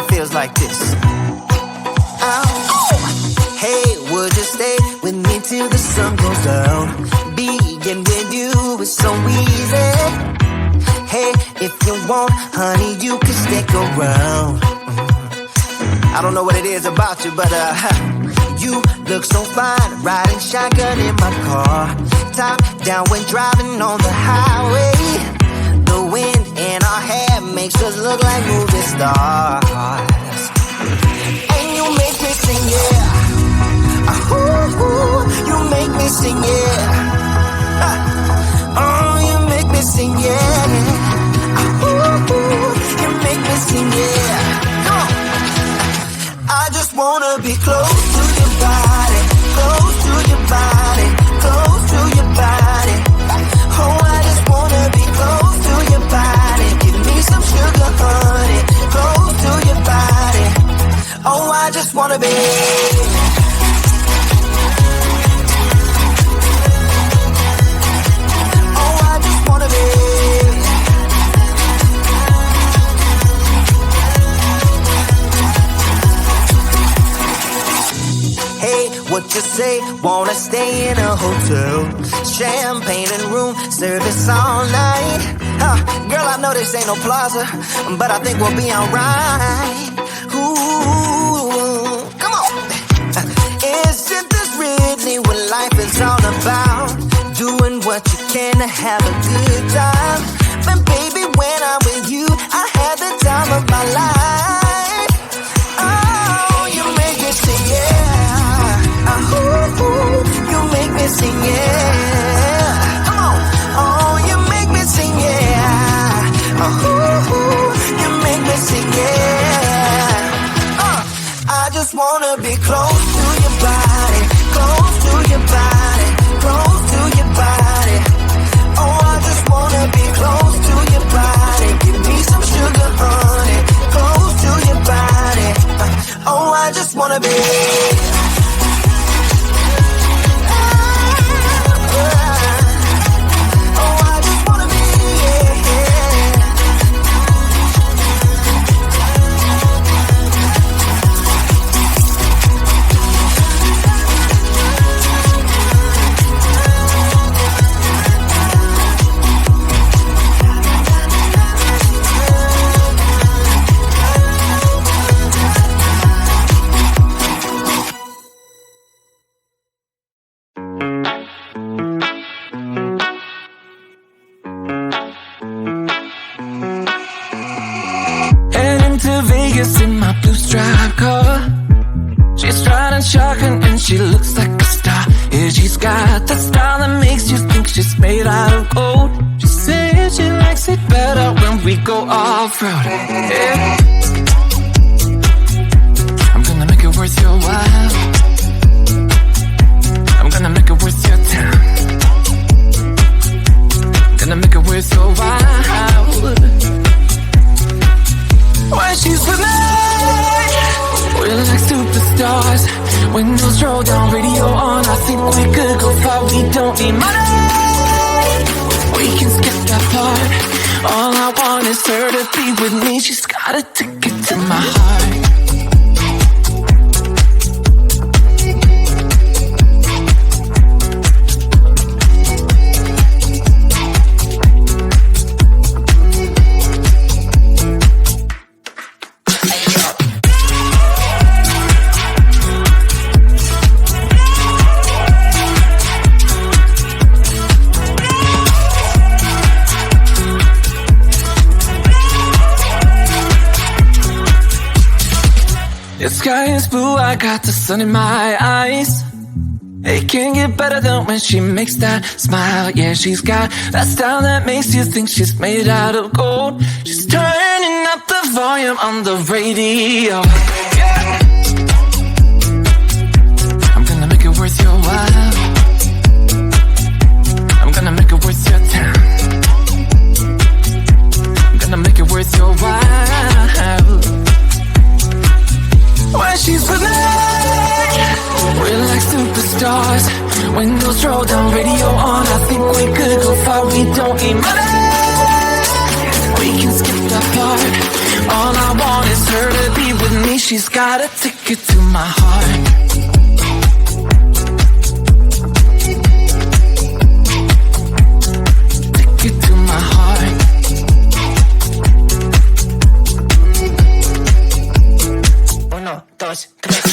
Feels like this. Hey, would you stay with me till the sun goes down? Being with you is so easy. Hey, if you want, honey, you can stick around. I don't know what it is about you, but you look so fine, riding shotgun in my car, top down when driving on the highway. The wind in our hair makes us look like movie stars. And you make me sing, yeah. Ooh, you make me sing, yeah. Oh, you make me sing, yeah. Ooh, you make me sing, yeah. Come on. I just wanna be close to your body, close to your body, close to your body. Oh, I just wanna be close to your body. Give me some sugar, honey, close to your body. Oh, I just wanna be. Oh, I just wanna be. Hey, what you say? Wanna stay in a hotel? Champagne and room service all night. Girl, I know this ain't no plaza, but I think we'll be alright. Ooh, come on. Isn't this really what life is all about? Doing what you can to have a good time. But baby, when I'm with you, I had the time of my life. Oh, you make me sing, yeah. Ooh, you make me sing, yeah. Come on. Oh, you make me sing, yeah. Ooh, you make me sing, yeah. I just wanna be close to your body, close to your body, close to your body. Oh, I just wanna be close to your body. Give me some sugar, honey, close to your body. Oh, I just wanna be. In my blue striped car, she's riding shotgun and she looks like a star. Yeah, she's got that style that makes you think she's made out of gold. She says she likes it better when we go off-road. Yeah. I'm gonna make it worth your while. I'm gonna make it worth your time. Gonna make it worth your while. When she's with me, we're like superstars. Windows roll down, radio on. I think we could go far. We don't need money, we can skip that part. All I want is her to be with me. She's got a ticket to my heart. The sky is blue, I got the sun in my eyes. It can't get better than when she makes that smile. Yeah, she's got that style that makes you think she's made out of gold. She's turning up the volume on the radio. Yeah. I'm gonna make it worth your while. I'm gonna make it worth your time. we don't need money. We can skip that part. All I want is her to be with me. She's got a ticket to my heart. Ticket to my heart. Uno, dos, tres,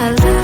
I love